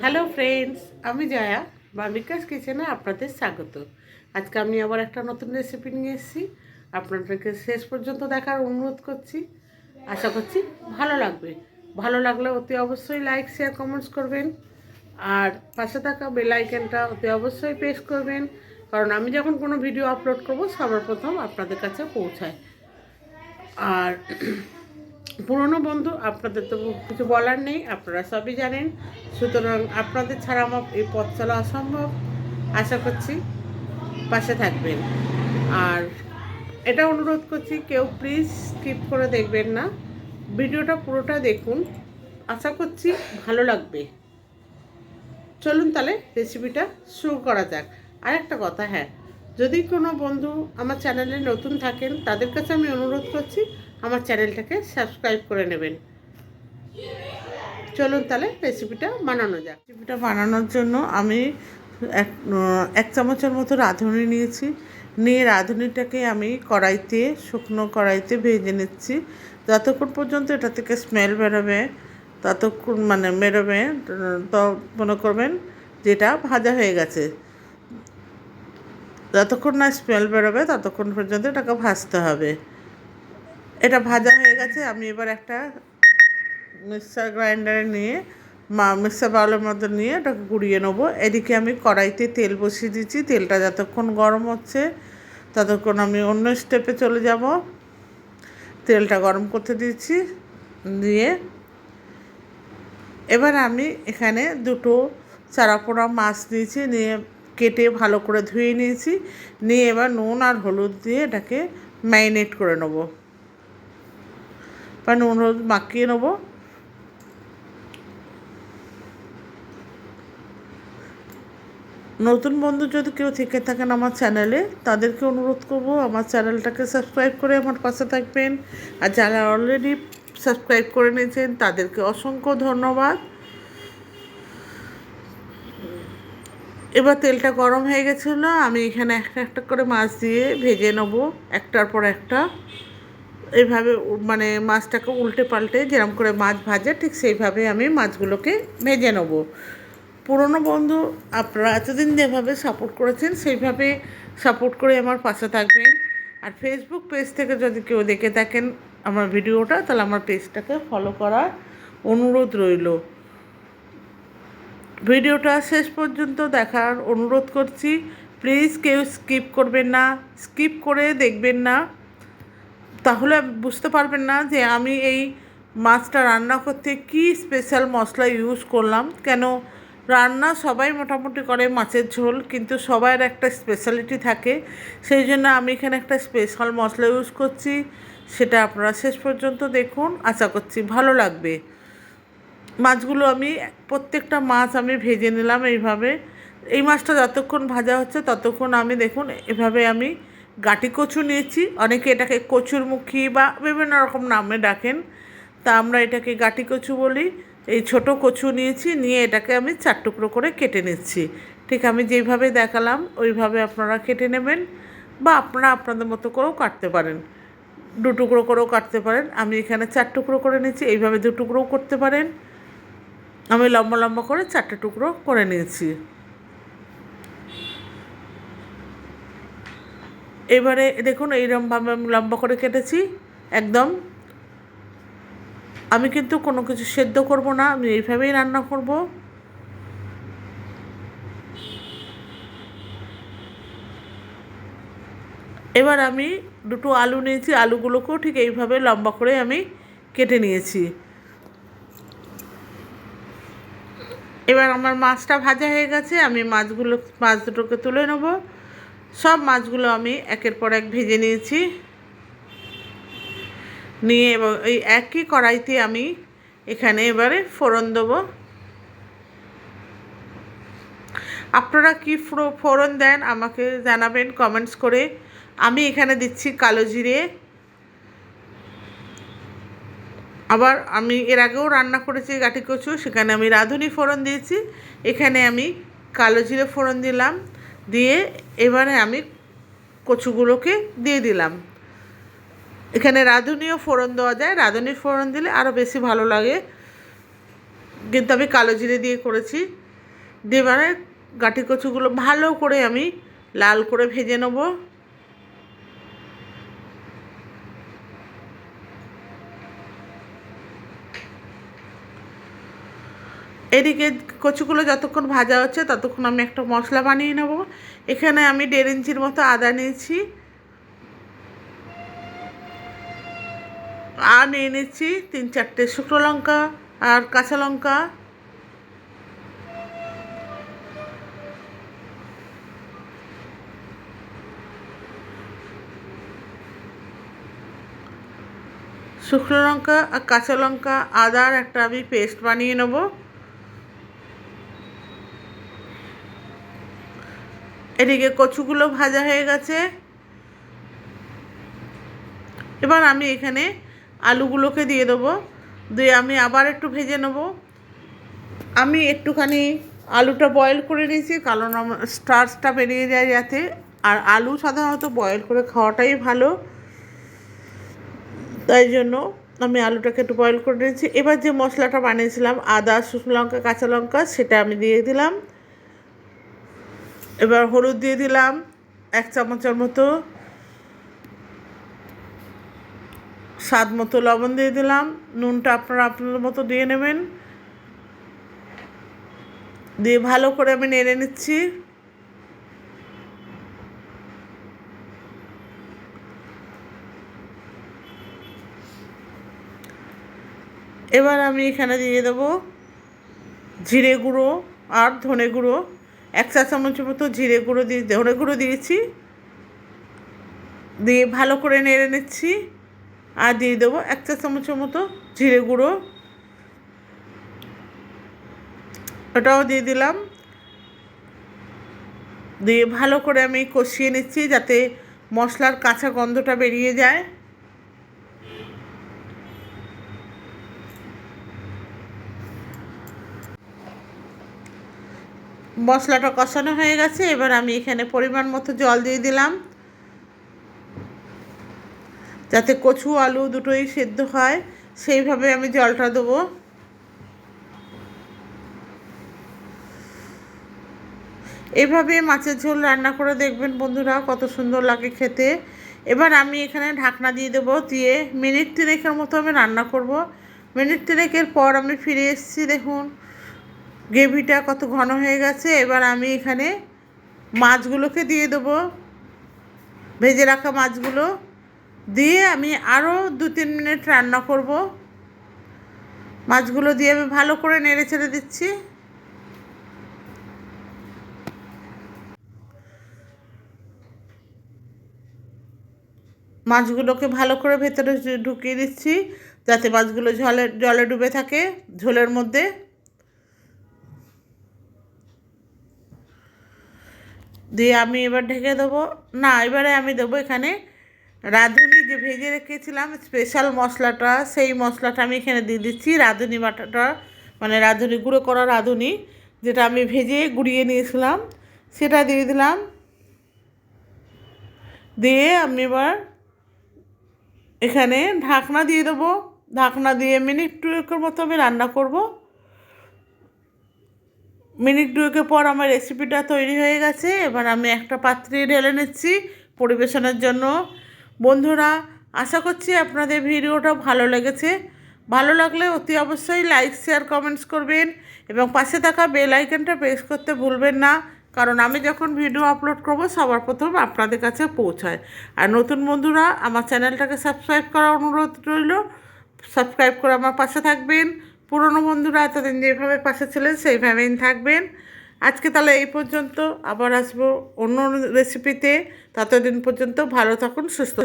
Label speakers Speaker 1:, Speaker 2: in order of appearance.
Speaker 1: Hello friends, আমি জয়া বামিকাস কিচেনে আপনাদের স্বাগত। আজকে আমি আবার একটা নতুন রেসিপি নিয়ে এসেছি। আপনাদেরকে শেষ পর্যন্ত দেখার অনুরোধ করছি। আশা করছি ভালো লাগবে। ভালো লাগলে অতি অবশ্যই লাইক শেয়ার কমেন্টস করবেন, আর পাশে থাকা বেল আইকনটা অতি অবশ্যই প্রেস করবেন, কারণ আমি যখন কোনো ভিডিও আপলোড করব সবার প্রথম আপনাদের কাছে পৌঁছায়। আর পুরনো বন্ধু, আপনাদের তো কিছু বলার নেই, আপনারা সবই জানেন। সুতরাং আপনাদের ছাড়া আমার এই পথ চলা অসম্ভব। আশা করছি পাশে থাকবেন। আর এটা অনুরোধ করছি, কেউ প্লিজ স্কিপ করে দেখবেন না, ভিডিওটা পুরোটা দেখুন। আশা করছি ভালো লাগবে। চলুন তাহলে রেসিপিটা শুরু করা যাক। আর একটা কথা, হ্যাঁ, যদি কোনো বন্ধু আমার চ্যানেলে নতুন থাকেন তাদের কাছে আমি অনুরোধ করছি আমার চ্যানেলটাকে সাবস্ক্রাইব করে নেবেন। চলুন তাহলে রেসিপিটা বানানো যাক। রেসিপিটা বানানোর জন্য আমি এক চামচের মতো রাঁধুনি নিয়েছি। নিয়ে রাঁধুনিটাকে আমি কড়াইতে, শুকনো কড়াইতে ভেজে নিচ্ছি যতক্ষণ পর্যন্ত এটা থেকে স্মেল বেরোবে, ততক্ষণ বেরোবে, তো মনে করবেন যেটা ভাজা হয়ে গেছে। যতক্ষণ না স্মেল বেরোবে ততক্ষণ পর্যন্ত এটাকে ভাজতে হবে। এটা ভাজা হয়ে গেছে। আমি এবার একটা মিক্সার গ্রাইন্ডারে নিয়ে মিক্সার বাউলের মধ্যে নিয়ে এটাকে গুঁড়িয়ে নেবো। এদিকে আমি কড়াইতে তেল বসিয়ে দিচ্ছি। তেলটা যতক্ষণ গরম হচ্ছে ততক্ষণ আমি অন্য স্টেপে চলে যাব। তেলটা গরম করতে দিচ্ছি, দিয়ে এবার আমি এখানে দুটো চারা পোড়া মাছ নিয়েছি, নিয়ে কেটে ভালো করে ধুয়ে নিয়েছি। নিয়ে এবার নুন আর হলুদ দিয়ে এটাকে ম্যারিনেট করে নেবো বা নুন হলুদ মাখিয়ে নেবো। নতুন বন্ধু যদি কেউ থেকে থাকেন আমার চ্যানেলে, তাদেরকে অনুরোধ করব আমার চ্যানেলটাকে সাবস্ক্রাইব করে আমার পাশে থাকবেন। আর যারা অলরেডি সাবস্ক্রাইব করে নিয়েছেন তাদেরকে অসংখ্য ধন্যবাদ। এবার তেলটা গরম হয়ে গেছিলো, আমি এখানে একটা একটা করে মাছ দিয়ে ভেজে নেব একটার পর একটা। এইভাবে মাছটাকে উল্টে পাল্টে যেরকম করে মাছ ভাজে ঠিক সেইভাবে আমি মাছগুলোকে ভেজে নেব। পুরনো বন্ধু, আপনারা এতদিন যেভাবে সাপোর্ট করেছেন সেইভাবে সাপোর্ট করে আমার পাশে থাকবেন। আর ফেসবুক পেজ থেকে যদি কেউ দেখে থাকেন আমার ভিডিওটা, তাহলে আমার পেজটাকে ফলো করার অনুরোধ রইল। ভিডিওটা শেষ পর্যন্ত দেখার অনুরোধ করছি। প্লিজ কেউ স্কিপ করবেন না, স্কিপ করে দেখবেন না, তাহলে বুঝতে পারবেন না যে আমি এই মাছটা রান্না করতে কী স্পেশাল মশলা ইউজ করলাম। কেন, রান্না সবাই মোটামুটি করে মাছের ঝোল, কিন্তু সবার একটা স্পেশালিটি থাকে। সেই জন্য আমি এখানে একটা স্পেশাল মশলা ইউজ করছি। সেটা আপনারা শেষ পর্যন্ত দেখুন, আশা করছি ভালো লাগবে। মাছগুলো আমি প্রত্যেকটা মাছ আমি ভেজে নিলাম এইভাবে। এই মাছটা যতক্ষণ ভাজা হচ্ছে ততক্ষণ আমি দেখুন এভাবে আমি গাটি কচু নিয়েছি। অনেকে এটাকে কচুরমুখী বা বিভিন্ন রকম নামে ডাকেন, তা আমরা এটাকে গাটি কচু বলি। এই ছোট কচু নিয়েছি, নিয়ে এটাকে আমি 4 টুকরো করে কেটে নিচ্ছি। ঠিক আমি যেইভাবে দেখালাম ওইভাবে আপনারা কেটে নেবেন, বা আপনারা আপনাদের মতো করেও কাটতে পারেন। 2 টুকরো করেও কাটতে পারেন। আমি এখানে 4 টুকরো করে নিচ্ছি, এইভাবে 2 টুকরোও করতে পারেন। আমি লম্বা লম্বা করে 4টে টুকরো করে নিয়েছি। এবারে দেখুন এইরকমভাবে আমি লম্বা করে কেটেছি একদম। আমি কিন্তু কোনো কিছু সেদ্ধ করব না, আমি এইভাবেই রান্না করব। এবার আমি 2টো আলু নিয়েছি, আলুগুলোকেও ঠিক এইভাবে লম্বা করে আমি কেটে নিয়েছি। এবার আমার মাছটা ভাজা হয়ে গেছে, আমি মাছ দুটোকে তুলে নেব। সব মাছগুলো আমি একের পর এক ভেজে নিয়েছি। নিয়ে এবং এই একই কড়াইতে আমি এখানে এবারে ফোড়ন দেবো। আপনারা কি ফোড়ন দেন আমাকে জানাবেন কমেন্টস করে। আমি এখানে দিচ্ছি কালো জিরে। আবার আমি এর আগেও রান্না করেছি গাটি কচু, সেখানে আমি রাঁধুনি ফোড়ন দিয়েছি। এখানে আমি কালো জিরে ফোড়ন দিলাম, দিয়ে এবারে আমি কচুগুলোকে দিয়ে দিলাম। এখানে রাঁধুনিও ফোড়ন দেওয়া যায়, রাঁধুনির ফোড়ন দিলে আরও বেশি ভালো লাগে, কিন্তু আমি কালো জিরে দিয়ে করেছি। দিয়ে এবারে গাঁটি কচুগুলো ভালো করে আমি লাল করে ভেজে নেব। এদিকে কচুগুলো যতক্ষণ ভাজা হচ্ছে ততক্ষণ আমি একটা মশলা বানিয়ে নেব। এখানে আমি 1.5 ইঞ্চির মতো আদা নিয়েছি, আর নিয়ে নিচ্ছি 3-4টে শুকনো লঙ্কা আর কাঁচা লঙ্কা। শুকনো লঙ্কা আর কাঁচা লঙ্কা আদার একটা আমি পেস্ট বানিয়ে নেব। এদিকে কচুগুলো ভাজা হয়ে গেছে। এবার আমি এখানে আলুগুলোকে দিয়ে দেবো, দিয়ে আমি আবার একটু ভেজে নেব। আমি একটুখানি আলুটা বয়েল করে নিয়েছি, কারণ আমার স্টার্চটা বেরিয়ে যায় যাতে। আর আলু সাধারণত বয়েল করে খাওয়াটাই ভালো, তাই জন্য আমি আলুটাকে একটু বয়েল করে নিয়েছি। এবার যে মশলাটা বানিয়েছিলাম আদা শুকনো লঙ্কা কাঁচা লঙ্কা, সেটা আমি দিয়ে দিলাম। এবার হলুদ দিয়ে দিলাম 1 চামচের মতো, স্বাদ মতো লবণ দিয়ে দিলাম, নুনটা আপনারা আপনাদের মতো দিয়ে নেবেন। দিয়ে ভালো করে আমি নেড়ে নিচ্ছি। এবার আমি এখানে দিয়ে দেবো জিরে গুঁড়ো আর ধনে গুঁড়ো, 1 চা চামচের মতো জিরে গুঁড়ো দিয়ে ধনে গুঁড়ো দিয়েছি। দিয়ে ভালো করে নেড়ে নিচ্ছি। আর দিয়ে দেবো 1 চা চামচের মতো জিরে গুঁড়ো, ওটাও দিয়ে দিলাম। দিয়ে ভালো করে আমি কষিয়ে নিচ্ছি যাতে মশলার কাঁচা গন্ধটা বেরিয়ে যায়। মশলাটা কষানো হয়ে গেছে। এবার আমি এখানে পরিমাণ মতো জল দিয়ে দিলাম, যাতে কচু আলু দুটোই সেদ্ধ হয় সেইভাবে আমি জলটা দেবো। এভাবে মাছের ঝোল রান্না করে দেখবেন বন্ধুরা, কত সুন্দর লাগে খেতে। এবার আমি এখানে ঢাকনা দিয়ে দেবো, দিয়ে মিনিট 3 মতো আমি রান্না করব। মিনিট 3 পর আমি ফিরে এসেছি, দেখুন গ্রেভিটা কত ঘন হয়ে গেছে। এবার আমি এখানে মাছগুলোকে দিয়ে দেবো, ভেজে রাখা মাছগুলো দিয়ে আমি আরও 2-3 মিনিট রান্না করব। মাছগুলো দিয়ে আমি ভালো করে নেড়ে ছেড়ে দিচ্ছি। মাছগুলোকে ভালো করে ভেতরে ঢুকিয়ে দিচ্ছি যাতে মাছগুলো জলে ডুবে থাকে ঝোলের মধ্যে। দিয়ে আমি এবার ঢেকে দেবো। না, এবারে আমি দেবো এখানে রাঁধুনি, যে ভেজে রেখেছিলাম স্পেশাল মশলাটা, সেই মশলাটা আমি এখানে দিয়ে দিচ্ছি। রাঁধুনি বাটাটা মানে রাঁধুনি গুঁড়ো করা রাঁধুনি, যেটা আমি ভেজে গুঁড়িয়ে নিয়েছিলাম, সেটা দিয়ে দিলাম। দিয়ে আমি এবার এখানে ঢাকনা দিয়ে দেবো। ঢাকনা দিয়ে মিনিট 2 মতো আমি রান্না করব। মিনিট 2 পর আমার রেসিপিটা তৈরি হয়ে গেছে। এবার আমি একটা পাত্রে ঢেলে নিচ্ছি পরিবেশনের জন্য। বন্ধুরা, আশা করছি আপনাদের ভিডিওটা ভালো লেগেছে। ভালো লাগলে অতি অবশ্যই লাইক শেয়ার কমেন্টস করবেন এবং পাশে থাকা বেল আইকনটা প্রেস করতে ভুলবেন না, কারণ আমি যখন ভিডিও আপলোড করব সবার প্রথম আপনাদের কাছে পৌঁছায়। আর নতুন বন্ধুরা আমার চ্যানেলটাকে সাবস্ক্রাইব করার অনুরোধ রইল, সাবস্ক্রাইব করে আমার পাশে থাকবেন। পুরনো বন্ধুরা এতদিন যেভাবে পাশে ছিলেন সেইভাবেই থাকবেন। আজকে তাহলে এই পর্যন্ত, আবার আসবো অন্য রেসিপিতে। ততদিন পর্যন্ত ভালো থাকুন, সুস্থ